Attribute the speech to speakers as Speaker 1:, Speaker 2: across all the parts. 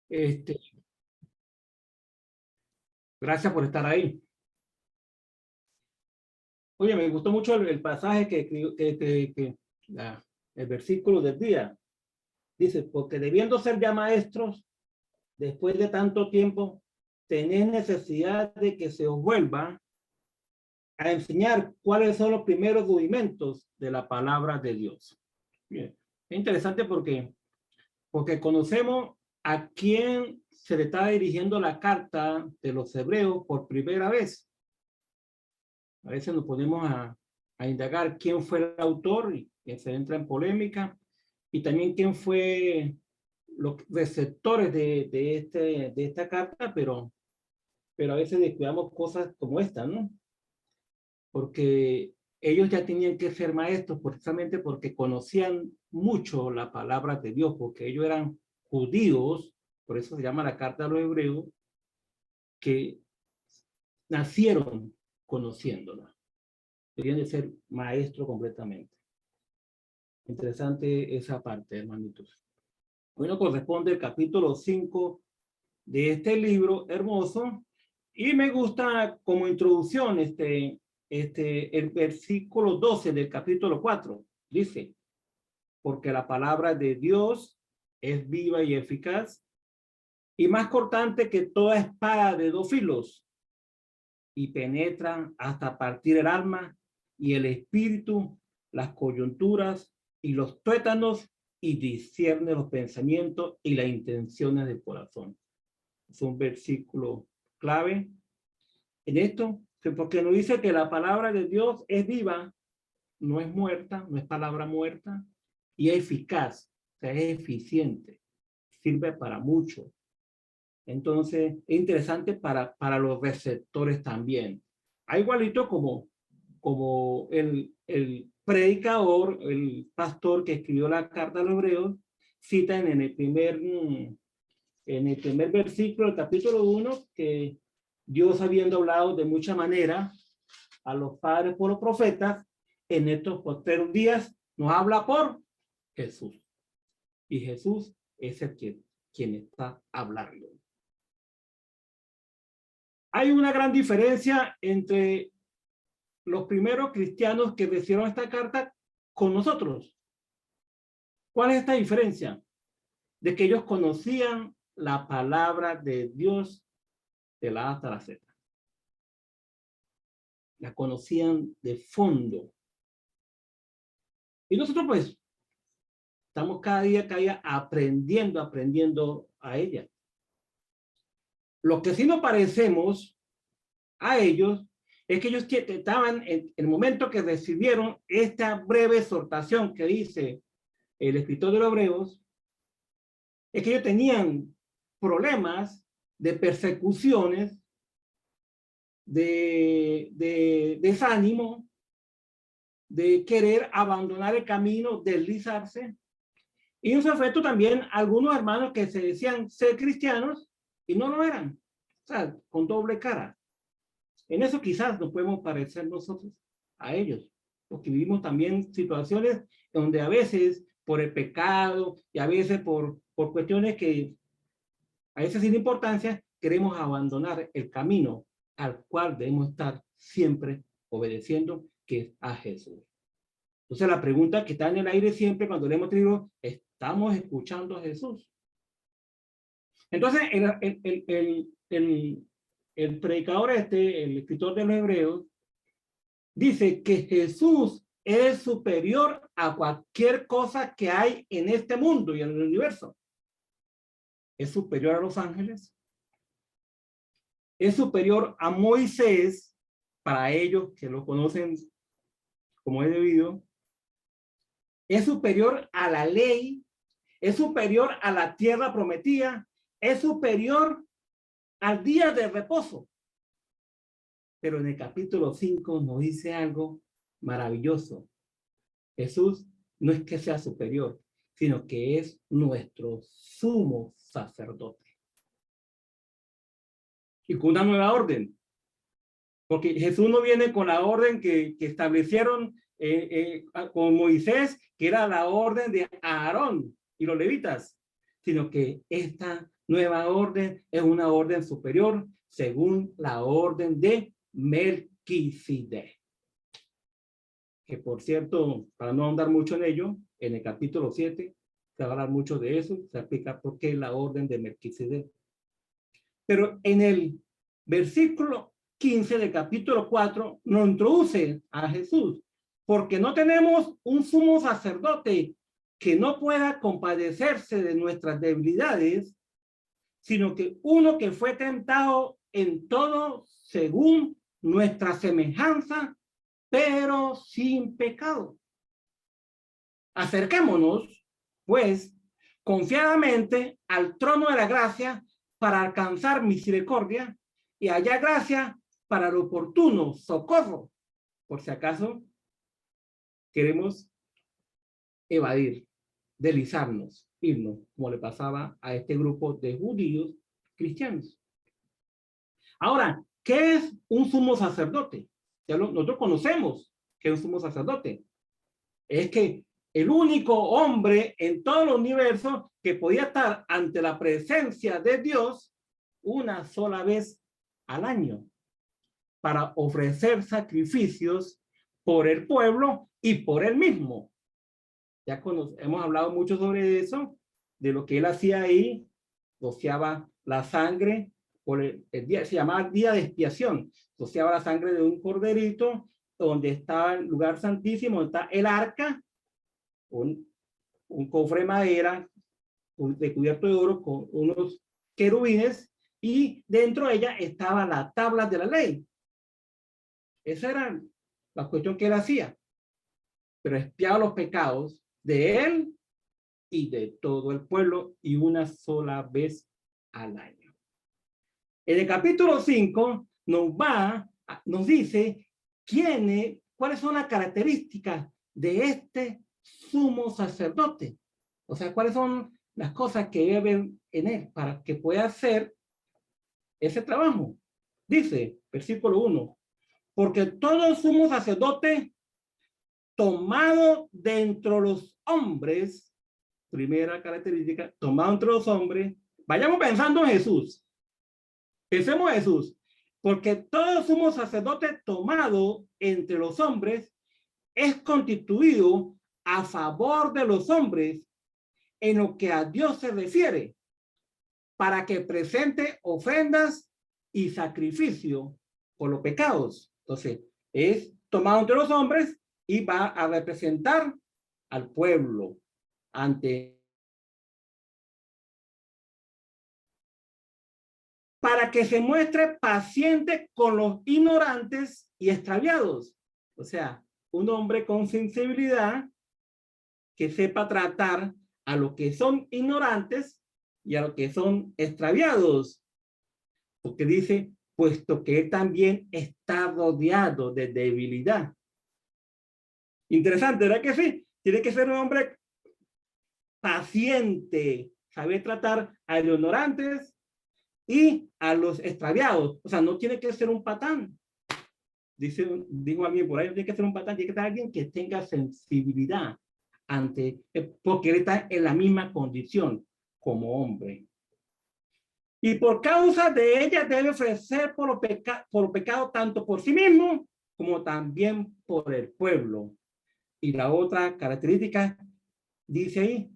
Speaker 1: Este, gracias por estar ahí. Oye, me gustó mucho el pasaje el versículo del día. Dice, porque debiendo ser ya maestros, después de tanto tiempo, tenéis necesidad de que se os vuelva a enseñar cuáles son los primeros rudimentos de la palabra de Dios. Bien. Es interesante porque conocemos a quién se le está dirigiendo la carta de los hebreos por primera vez. A veces nos ponemos a indagar quién fue el autor y se entra en polémica, y también quién fue los receptores de esta carta, pero a veces descuidamos cosas como esta, ¿no? Porque ellos ya tenían que ser maestros precisamente porque conocían mucho la palabra de Dios, porque ellos eran judíos, por eso se llama la carta de los hebreos, que nacieron conociéndola. Deberían de ser maestros completamente. Interesante esa parte, hermanitos. Bueno, corresponde el capítulo 5 de este libro hermoso, y me gusta como introducción el versículo 12 del capítulo 4. Dice, porque la palabra de Dios es viva y eficaz, y más cortante que toda espada de dos filos, y penetra hasta partir el alma y el espíritu, las coyunturas y los tuétanos, y discierne los pensamientos y las intenciones del corazón. Es un versículo clave en esto, porque nos dice que la palabra de Dios es viva, no es muerta, no es palabra muerta, y es eficaz, o sea, es eficiente, sirve para mucho. Entonces, es interesante para los receptores también. Hay igualito como el predicador, el pastor que escribió la carta a los hebreos, cita en el primer versículo del capítulo 1 que Dios, habiendo hablado de mucha manera a los padres por los profetas, en estos postreros días nos habla por Jesús. Y Jesús es el quien está hablando. Hay una gran diferencia entre los primeros cristianos que recibieron esta carta con nosotros. ¿Cuál es esta diferencia? De que ellos conocían la palabra de Dios de la A hasta la Z. La conocían de fondo. Y nosotros pues estamos cada día aprendiendo a ella. Lo que sí nos parecemos a ellos es que ellos estaban en el momento que recibieron esta breve exhortación que dice el escritor de los Hebreos, es que ellos tenían problemas de persecuciones, de desánimo, de querer abandonar el camino, deslizarse. Y en su efecto también algunos hermanos que se decían ser cristianos y no lo eran, o sea, con doble cara. En eso quizás nos podemos parecer nosotros a ellos, porque vivimos también situaciones donde a veces por el pecado y a veces por cuestiones que a veces sin importancia, queremos abandonar el camino al cual debemos estar siempre obedeciendo, que es a Jesús. Entonces la pregunta que está en el aire siempre cuando leemos el libro, ¿estamos escuchando a Jesús? Entonces el predicador el escritor de los Hebreos, dice que Jesús es superior a cualquier cosa que hay en este mundo y en el universo. Es superior a los ángeles. Es superior a Moisés, para ellos que lo conocen como es debido. Es superior a la ley. Es superior a la tierra prometida. Es superior al día de reposo. Pero en el capítulo 5 nos dice algo maravilloso. Jesús no es que sea superior, sino que es nuestro sumo sacerdote. Y con una nueva orden. Porque Jesús no viene con la orden que establecieron con Moisés, que era la orden de Aarón y los levitas, sino que esta nueva orden es una orden superior según la orden de Melquisedec. Que por cierto, para no ahondar mucho en ello, en el capítulo 7 se va a hablar mucho de eso, se explica por qué la orden de Melquisedec. Pero en el versículo 15 del capítulo 4 nos introduce a Jesús, porque no tenemos un sumo sacerdote que no pueda compadecerse de nuestras debilidades, sino que uno que fue tentado en todo según nuestra semejanza, pero sin pecado. Acerquémonos, pues, confiadamente al trono de la gracia para alcanzar misericordia y hallar gracia para el oportuno socorro, por si acaso queremos evadir, deslizarnos, irnos, como le pasaba a este grupo de judíos cristianos. Ahora, ¿qué es un sumo sacerdote? Nosotros conocemos que es un sumo sacerdote. Es que el único hombre en todo el universo que podía estar ante la presencia de Dios una sola vez al año para ofrecer sacrificios por el pueblo y por él mismo. Ya hemos hablado mucho sobre eso, de lo que él hacía ahí, rociaba la sangre por el día, se llamaba día de expiación, rociaba la sangre de un corderito donde estaba el lugar santísimo, donde está el arca, un cofre de madera de cubierto de oro con unos querubines, y dentro de ella estaba la tabla de la ley. Esa era la cuestión que él hacía, pero expiaba los pecados de él y de todo el pueblo, y una sola vez al año. En el capítulo 5 nos dice cuáles son las características de este sumo sacerdote. O sea, cuáles son las cosas que debe haber en él para que pueda hacer ese trabajo. Dice, versículo 1, porque todo sumo sacerdote tomado de entre los hombres, primera característica, tomado entre los hombres, vayamos pensando en Jesús. Pensemos en Jesús, porque todo sumo sacerdote tomado entre los hombres es constituido a favor de los hombres en lo que a Dios se refiere, para que presente ofrendas y sacrificio por los pecados. Entonces, es tomado entre los hombres y va a representar al pueblo ante, para que se muestre paciente con los ignorantes y extraviados. O sea, un hombre con sensibilidad que sepa tratar a los que son ignorantes y a los que son extraviados. Porque dice, puesto que él también está rodeado de debilidad. Interesante, ¿verdad que sí? Tiene que ser un hombre paciente, saber tratar a los ignorantes y a los extraviados. O sea, no tiene que ser un patán. Digo alguien por ahí, no tiene que ser un patán, tiene que ser alguien que tenga sensibilidad porque él está en la misma condición como hombre. Y por causa de ella debe ofrecer por los pecados tanto por sí mismo como también por el pueblo. Y la otra característica dice ahí,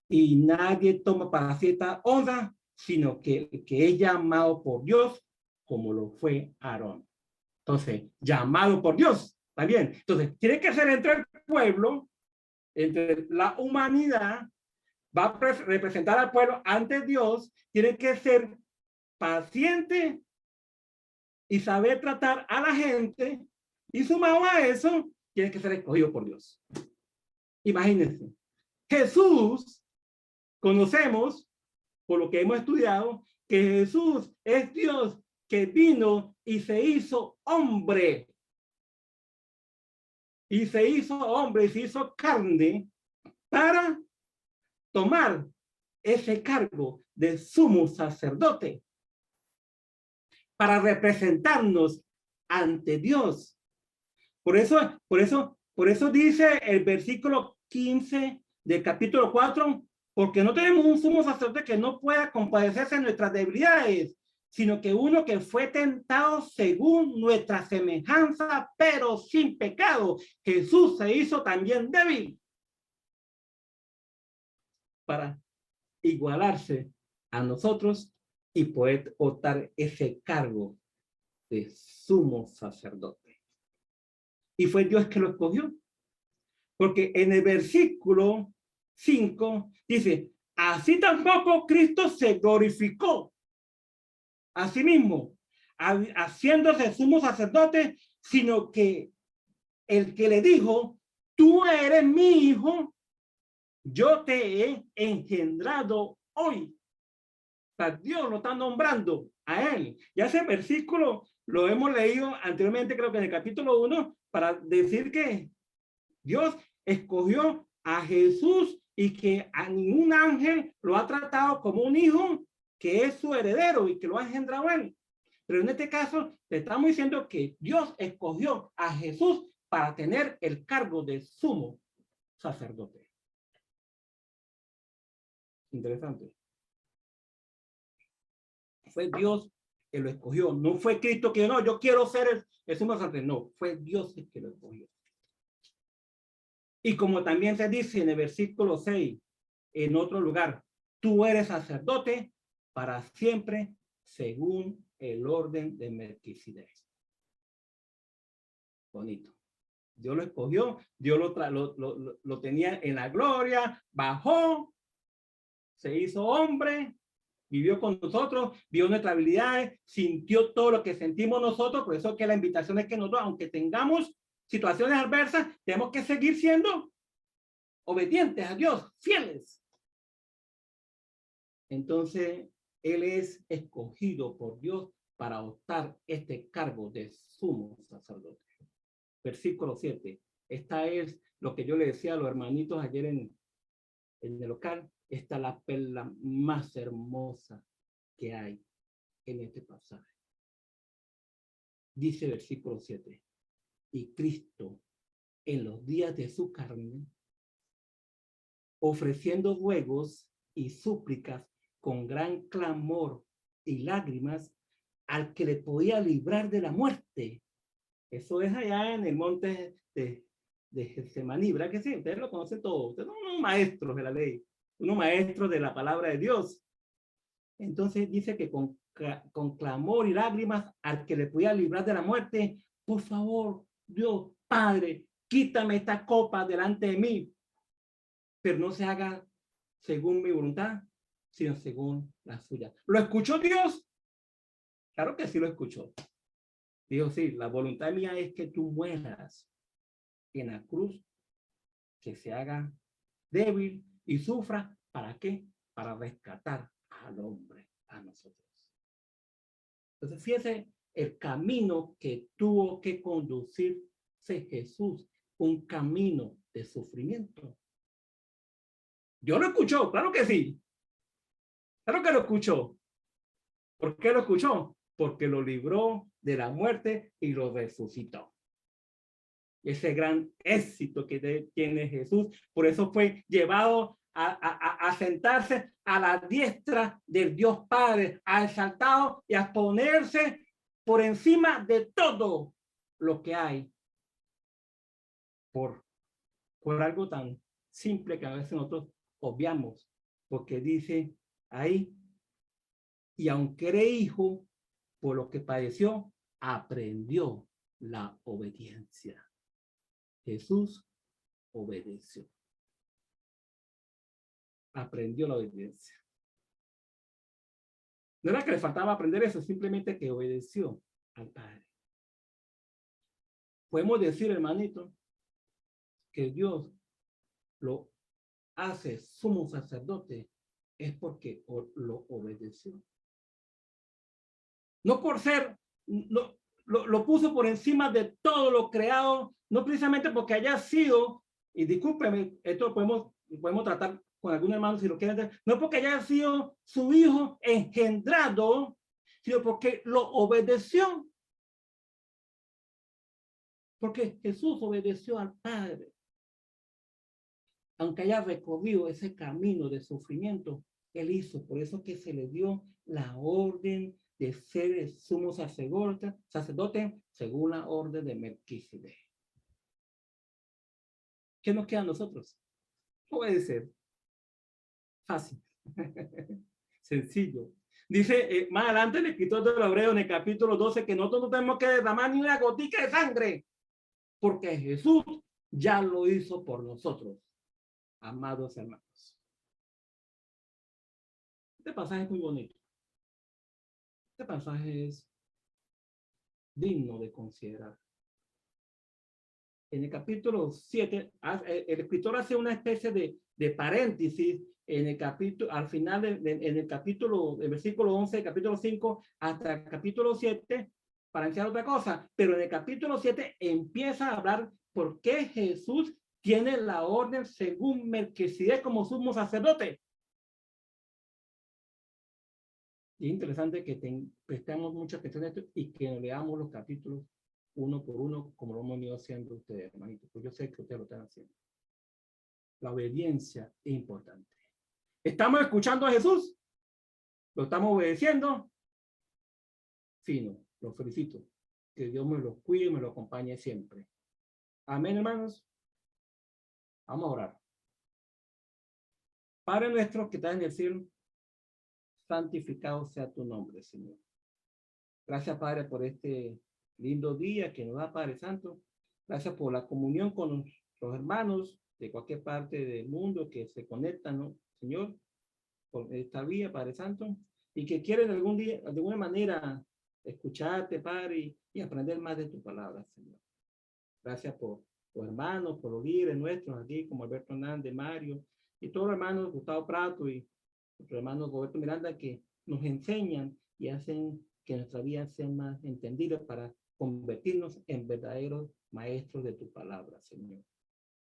Speaker 1: y nadie toma para cierta honra, sino que es llamado por Dios, como lo fue Aarón. Entonces, llamado por Dios, ¿está bien? Entonces, tiene que ser entre el pueblo, entre la humanidad, va a representar al pueblo ante Dios, tiene que ser paciente y saber tratar a la gente, y sumado a eso, tiene que ser escogido por Dios. Imagínense, Jesús, conocemos, por lo que hemos estudiado, que Jesús es Dios que vino y se hizo hombre. Y se hizo hombre y se hizo carne para tomar ese cargo de sumo sacerdote, para representarnos ante Dios. Por eso dice el versículo 15 del capítulo 4, Porque no tenemos un sumo sacerdote que no pueda compadecerse de nuestras debilidades, sino que uno que fue tentado según nuestra semejanza, pero sin pecado. Jesús se hizo también débil para igualarse a nosotros y poder optar ese cargo de sumo sacerdote. Y fue Dios que lo escogió. Porque en el versículo 5 dice, así tampoco Cristo se glorificó a sí mismo, haciéndose sumo sacerdote, sino que el que le dijo, tú eres mi hijo, yo te he engendrado hoy. O sea, Dios lo está nombrando a él. Ya ese versículo lo hemos leído anteriormente, creo que en el capítulo 1, para decir que Dios escogió a Jesús y que a ningún ángel lo ha tratado como un hijo que es su heredero y que lo ha engendrado él. Pero en este caso, le estamos diciendo que Dios escogió a Jesús para tener el cargo de sumo sacerdote. Interesante. Fue Dios que lo escogió. No fue Cristo que no, yo quiero ser el sumo sacerdote. No, fue Dios el que lo escogió. Y como también se dice en el versículo 6, en otro lugar, tú eres sacerdote para siempre según el orden de Melquisedec. Bonito. Dios lo escogió, Dios lo tenía en la gloria, bajó, se hizo hombre, vivió con nosotros, vio nuestras habilidades, sintió todo lo que sentimos nosotros. Por eso que la invitación es que nosotros, aunque tengamos situaciones adversas, tenemos que seguir siendo obedientes a Dios, fieles. Entonces, él es escogido por Dios para optar este cargo de sumo sacerdote. Versículo 7. Esta es lo que yo le decía a los hermanitos ayer en el local. Esta es la perla más hermosa que hay en este pasaje. Dice versículo 7. Y Cristo, en los días de su carne, ofreciendo ruegos y súplicas con gran clamor y lágrimas al que le podía librar de la muerte. Eso es allá en el monte de Getsemaní, ¿verdad que sí? Ustedes lo conocen todos. Ustedes son unos maestros de la ley, unos maestros de la palabra de Dios. Entonces dice que con clamor y lágrimas al que le podía librar de la muerte, por favor, Dios, Padre, quítame esta copa delante de mí, pero no se haga según mi voluntad, sino según la suya. ¿Lo escuchó Dios? Claro que sí lo escuchó. Dijo, sí, la voluntad mía es que tú mueras en la cruz, que se haga débil y sufra. ¿Para qué? Para rescatar al hombre, a nosotros. Entonces, fíjese el camino que tuvo que conducirse Jesús, un camino de sufrimiento. Dios lo escuchó, claro que sí. Claro que lo escuchó. ¿Por qué lo escuchó? Porque lo libró de la muerte y lo resucitó. Ese gran éxito que tiene Jesús, por eso fue llevado a sentarse a la diestra del Dios Padre, a exaltado y a ponerse por encima de todo lo que hay. Por algo tan simple que a veces nosotros obviamos, porque dice ahí, y aunque era hijo, por lo que padeció, aprendió la obediencia. Jesús obedeció. Aprendió la obediencia. No era que le faltaba aprender eso, simplemente que obedeció al Padre. Podemos decir, hermanito, que Dios lo hace sumo sacerdote es porque lo obedeció. No por ser, lo puso por encima de todo lo creado, no precisamente porque haya sido, y discúlpeme, esto podemos tratar con algún hermano si lo quieren, no porque haya sido su hijo engendrado, sino porque lo obedeció. Porque Jesús obedeció al Padre. aunque haya recorrido ese camino de sufrimiento, él hizo. Por eso que se le dio la orden de ser el sumo sacerdote según la orden de Melquisedec. ¿Qué nos queda a nosotros? Puede ser fácil, sencillo. Dice más adelante el escritor de los Hebreos en el capítulo 12 que nosotros no tenemos que derramar ni una gotica de sangre, porque Jesús ya lo hizo por nosotros, amados hermanos. Este pasaje es muy bonito. Este pasaje es digno de considerar. En el capítulo 7, el escritor hace una especie de paréntesis en el capítulo, al final, en el capítulo, el versículo 11, el capítulo 5, hasta el capítulo 7, para enseñar otra cosa. Pero en el capítulo 7 empieza a hablar por qué Jesús tiene la orden según Melquisedec como sumo sacerdote. Y es interesante que prestemos mucha atención a esto y que leamos los capítulos uno por uno, como lo hemos venido haciendo ustedes, hermanitos, porque yo sé que ustedes lo están haciendo. La obediencia es importante. ¿Estamos escuchando a Jesús? ¿Lo estamos obedeciendo? Fino, los felicito. Que Dios me los cuide y me los acompañe siempre. Amén, hermanos. Vamos a orar. Padre nuestro que estás en el cielo, santificado sea tu nombre, Señor. Gracias, Padre, por este lindo día que nos da, Padre Santo. Gracias por la comunión con los hermanos de cualquier parte del mundo que se conectan, ¿no, Señor? Por esta vía, Padre Santo, y que quieren algún día, de alguna manera, escucharte, Padre, y aprender más de tu palabra, Señor. Gracias por los hermanos, por los líderes nuestros aquí, como Alberto Hernández, Mario, y todos los hermanos, Gustavo Prato y nuestro hermano Roberto Miranda, que nos enseñan y hacen que nuestra vida sea más entendida para convertirnos en verdaderos maestros de tu palabra, Señor.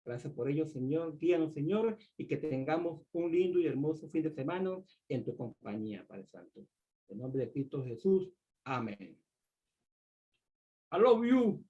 Speaker 1: Gracias por ello, Señor. Guíanos, Señor, y que tengamos un lindo y hermoso fin de semana en tu compañía, Padre Santo. En nombre de Cristo Jesús. Amén. I love you.